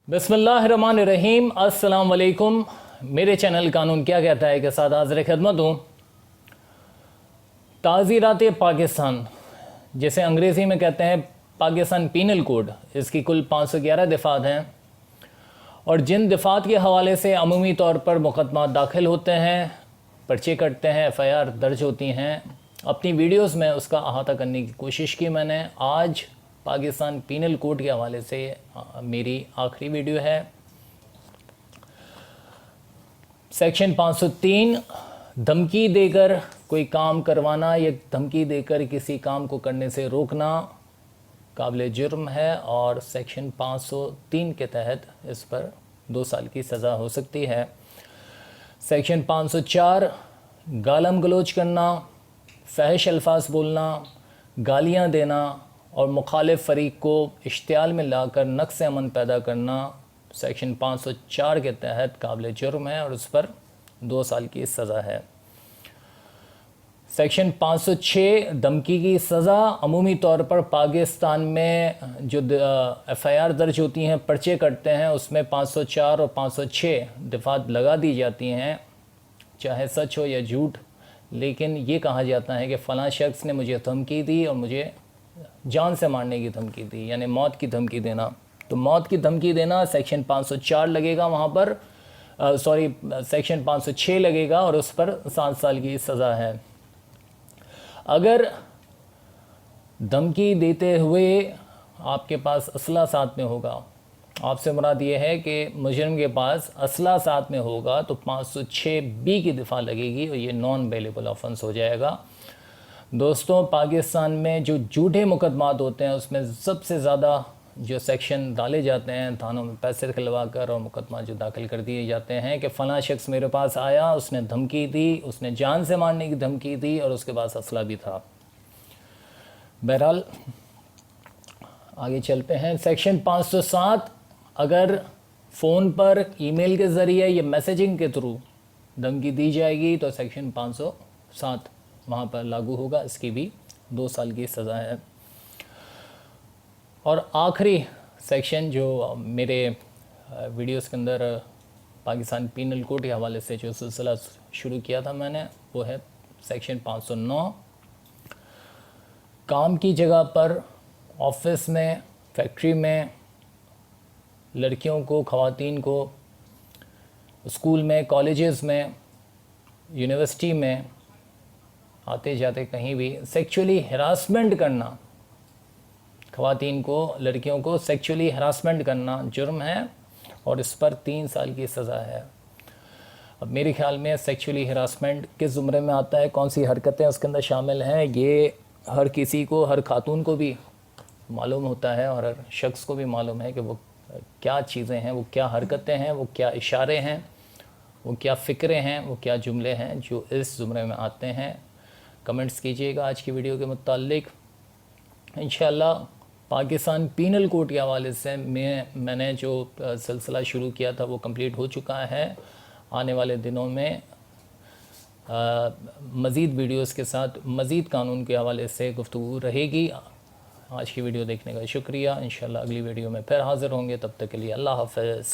बिस्मिल्लाहिर्रहमानिर्रहीम। अस्सलाम वालेकुम। मेरे चैनल कानून क्या कहता है के साथ हाज़िर खिदमत हूँ। ताज़ीरात पाकिस्तान, जिसे अंग्रेज़ी में कहते हैं पाकिस्तान पीनल कोड, इसकी कुल 511 दफ़ात हैं और जिन दफ़ात के हवाले से अमूमी तौर पर मुकदमा दाखिल होते हैं, पर्चे कटते हैं, FIR दर्ज होती हैं, अपनी वीडियोस में उसका अहाता करने की कोशिश की मैंने। आज पाकिस्तान पीनल कोड के हवाले से मेरी आखिरी वीडियो है। सेक्शन 503 धमकी देकर कोई काम करवाना या धमकी देकर किसी काम को करने से रोकना काबिल जुर्म है और सेक्शन 503 के तहत इस पर 2 साल की सज़ा हो सकती है। सेक्शन 504 गालम गलोच करना, फहश अल्फाज बोलना, गालियां देना और मुखालिफ फ़रीक को इश्तियाल में लाकर नक्स अमन पैदा करना सेक्शन 504 के तहत काबिल जुर्म है और उस पर 2 साल की सज़ा है। सेक्शन 506 धमकी की सज़ा अमूमी तौर पर पाकिस्तान में जो FIR दर्ज होती हैं, पर्चे कटते हैं, उसमें 504 और 506 दफ़ात लगा दी जाती हैं, चाहे सच हो या झूठ। लेकिन ये कहा जाता है कि फ़लाँ शख्स ने मुझे धमकी दी और मुझे जान से मारने की धमकी दी, यानी मौत की धमकी देना। तो मौत की धमकी देना सेक्शन 504 लगेगा वहाँ पर, सेक्शन 506 लगेगा और उस पर 7 साल की सज़ा है। अगर धमकी देते हुए आपके पास असला साथ में होगा, आपसे मुराद ये है कि मुजरिम के पास असला साथ में होगा, तो 506B की दफ़ा लगेगी और ये नॉन बेलेबल ऑफेंस हो जाएगा। दोस्तों, पाकिस्तान में जो झूठे मुकदमात होते हैं उसमें सबसे ज़्यादा जो सेक्शन डाले जाते हैं, थानों में पैसे खिलवा कर और मुकदमा जो दाखिल कर दिए जाते हैं कि फ़लाँ शख्स मेरे पास आया, उसने धमकी दी, उसने जान से मारने की धमकी दी और उसके पास असला भी था। बहरहाल आगे चलते हैं। सेक्शन 507 अगर फ़ोन पर, ईमेल के ज़रिए या मैसेजिंग के थ्रू धमकी दी जाएगी तो सेक्शन 507 वहाँ पर लागू होगा, इसकी भी 2 साल की सज़ा है। और आखिरी सेक्शन जो मेरे वीडियोस के अंदर पाकिस्तान पीनल कोड के हवाले से जो सिलसिला शुरू किया था मैंने, वो है सेक्शन 509। काम की जगह पर, ऑफिस में, फैक्ट्री में लड़कियों को, ख़वातीन को, स्कूल में, कॉलेजेस में, यूनिवर्सिटी में, आते जाते कहीं भी सेक्सुअली हरासमेंट करना, ख़वातीन को, लड़कियों को सेक्सुअली हरासमेंट करना जुर्म है और इस पर 3 साल की सज़ा है। अब मेरे ख़्याल में सेक्सुअली हरासमेंट किस ज़ुमरे में आता है, कौन सी हरकतें उसके अंदर शामिल हैं, ये हर किसी को, हर खातून को भी मालूम होता है और हर शख्स को भी मालूम है कि वो क्या चीज़ें हैं, वो क्या हरकतें हैं, वो क्या इशारे हैं, वो क्या फ़िक्रें हैं, वो क्या जुमले हैं जो इस ज़ुमरे में आते हैं। कमेंट्स कीजिएगा आज की वीडियो के मुताल्लिक। इंशाअल्लाह पाकिस्तान पीनल कोड के हवाले से मैंने जो सिलसिला शुरू किया था वो कंप्लीट हो चुका है। आने वाले दिनों में मज़ीद वीडियोस के साथ मज़ीद कानून के हवाले से गुफ्तगू रहेगी। आज की वीडियो देखने का शुक्रिया। इंशाअल्लाह अगली वीडियो में फिर हाज़िर होंगे, तब तक के लिए अल्लाह हाफ़िज़।